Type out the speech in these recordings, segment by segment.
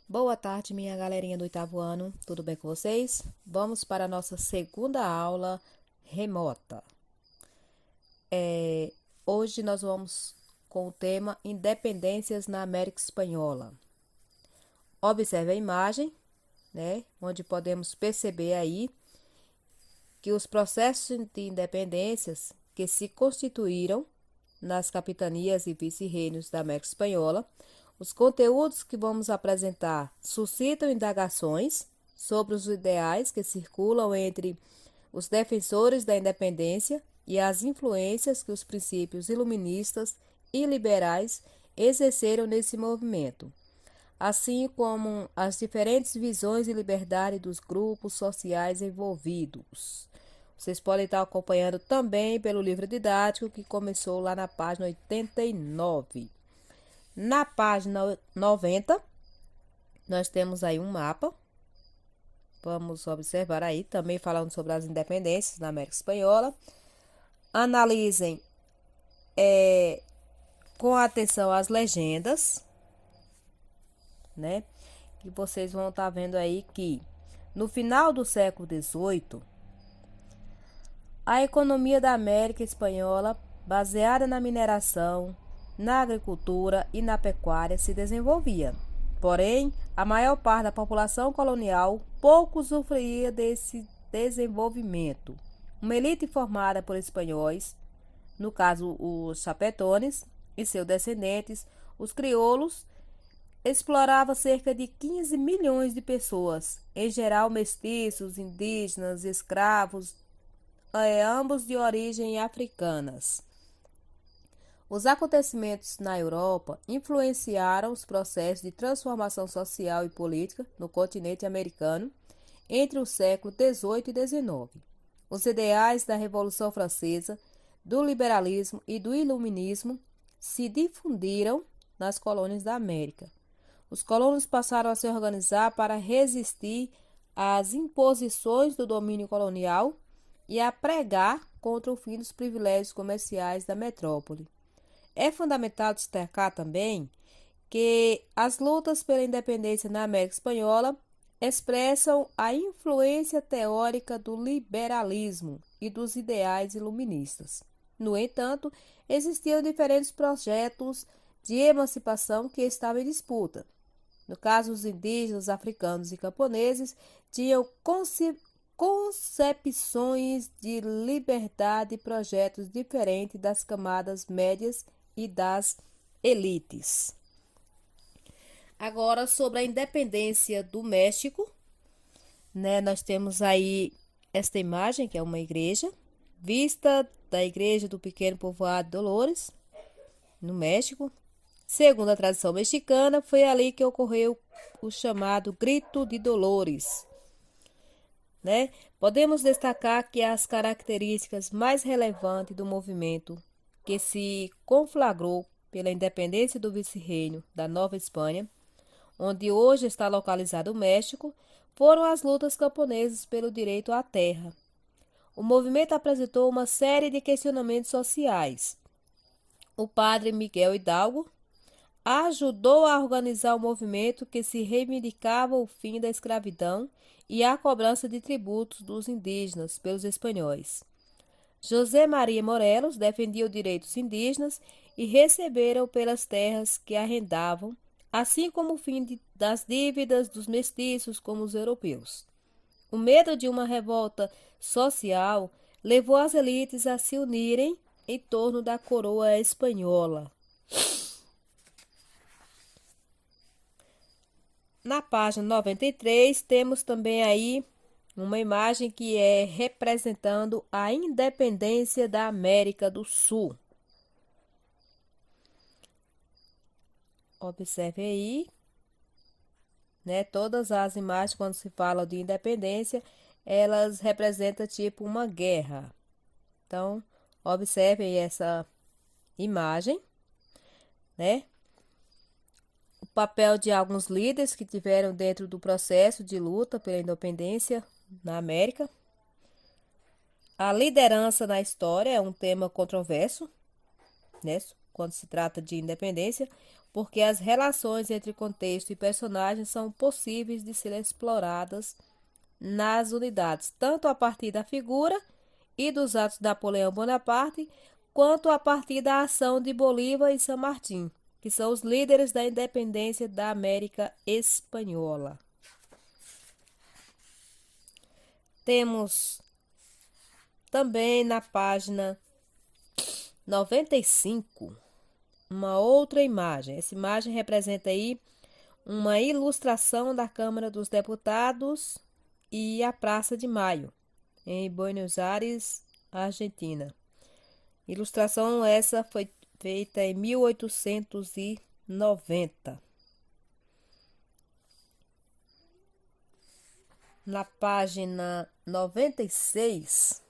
Boa tarde, minha galerinha do oitavo ano, tudo bem com vocês? Vamos para a nossa segunda aula remota. Hoje nós vamos com o tema Independências na América Espanhola. Observe a imagem, onde podemos perceber aí que os processos de independências que se constituíram nas capitanias e vice-reinos da América Espanhola. Os conteúdos que vamos apresentar suscitam indagações sobre os ideais que circulam entre os defensores da independência e as influências que os princípios iluministas e liberais exerceram nesse movimento, assim como as diferentes visões de liberdade dos grupos sociais envolvidos. Vocês podem estar acompanhando também pelo livro didático que começou lá na página 89. Na página 90, nós temos aí um mapa. Vamos observar aí, também falando sobre as independências na América Espanhola. Analisem com atenção as legendas, que vocês vão estar vendo aí que no final do século XVIII, a economia da América Espanhola, baseada na mineração, na agricultura e na pecuária, se desenvolvia. Porém, a maior parte da população colonial pouco usufruía desse desenvolvimento. Uma elite formada por espanhóis, no caso os chapetones e seus descendentes, os crioulos, explorava cerca de 15 milhões de pessoas, em geral mestiços, indígenas, escravos, ambos de origem africanas. Os acontecimentos na Europa influenciaram os processos de transformação social e política no continente americano entre o século XVIII e XIX. Os ideais da Revolução Francesa, do liberalismo e do iluminismo se difundiram nas colônias da América. Os colonos passaram a se organizar para resistir às imposições do domínio colonial e a pregar contra o fim dos privilégios comerciais da metrópole. É fundamental destacar também que as lutas pela independência na América Espanhola expressam a influência teórica do liberalismo e dos ideais iluministas. No entanto, existiam diferentes projetos de emancipação que estavam em disputa. No caso, os indígenas, africanos e camponeses tinham concepções de liberdade e projetos diferentes das camadas médias e das elites. Agora, sobre a independência do México, nós temos aí esta imagem, que é uma igreja, vista da igreja do pequeno povoado de Dolores, no México. Segundo a tradição mexicana, foi ali que ocorreu o chamado Grito de Dolores. Podemos destacar que as características mais relevantes do movimento que se conflagrou pela independência do vice-reino da Nova Espanha, onde hoje está localizado o México, foram as lutas camponesas pelo direito à terra. O movimento apresentou uma série de questionamentos sociais. O padre Miguel Hidalgo ajudou a organizar o movimento que se reivindicava o fim da escravidão e a cobrança de tributos dos indígenas pelos espanhóis. José Maria Morelos defendia os direitos indígenas e receberam pelas terras que arrendavam, assim como o fim das dívidas dos mestiços como os europeus. O medo de uma revolta social levou as elites a se unirem em torno da coroa espanhola. Na página 93, temos também aí uma imagem que é representando a independência da América do Sul. Observe aí, todas as imagens quando se fala de independência, elas representam tipo uma guerra. Então, observem essa imagem, o papel de alguns líderes que tiveram dentro do processo de luta pela independência na América. A liderança na história é um tema controverso, quando se trata de independência, porque as relações entre contexto e personagens são possíveis de ser exploradas nas unidades, tanto a partir da figura e dos atos de Napoleão Bonaparte, quanto a partir da ação de Bolívar e San Martín, que são os líderes da independência da América Espanhola. Temos também na página 95 uma outra imagem. Essa imagem representa aí uma ilustração da Câmara dos Deputados e a Praça de Maio, em Buenos Aires, Argentina. Ilustração essa foi feita em 1890. Na página 96,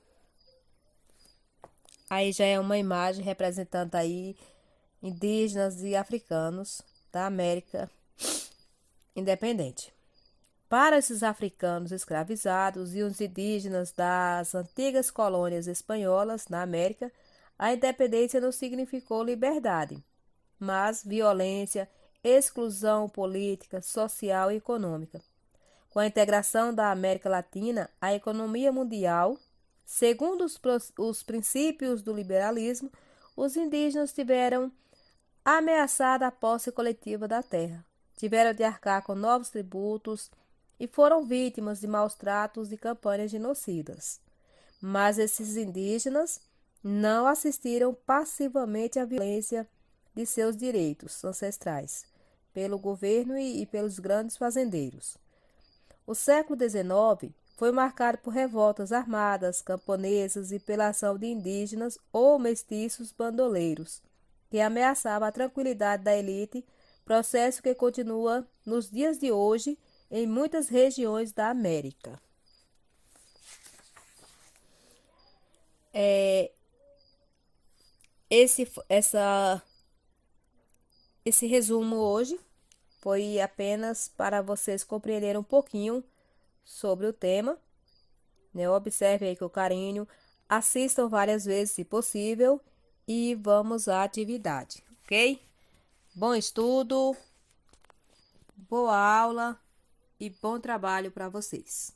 aí já é uma imagem representando aí indígenas e africanos da América independente. Para esses africanos escravizados e os indígenas das antigas colônias espanholas na América, a independência não significou liberdade, mas violência, exclusão política, social e econômica. Com a integração da América Latina, a economia mundial, segundo os princípios do liberalismo, os indígenas tiveram ameaçada a posse coletiva da terra, tiveram de arcar com novos tributos e foram vítimas de maus tratos e campanhas genocidas. Mas esses indígenas não assistiram passivamente à violência de seus direitos ancestrais pelo governo e pelos grandes fazendeiros. O século XIX foi marcado por revoltas armadas, camponesas e pela ação de indígenas ou mestiços bandoleiros, que ameaçava a tranquilidade da elite, processo que continua nos dias de hoje em muitas regiões da América. Esse resumo hoje foi apenas para vocês compreenderem um pouquinho sobre o tema, né? Observe aí com carinho, assistam várias vezes se possível e vamos à atividade, ok? Bom estudo, boa aula e bom trabalho para vocês.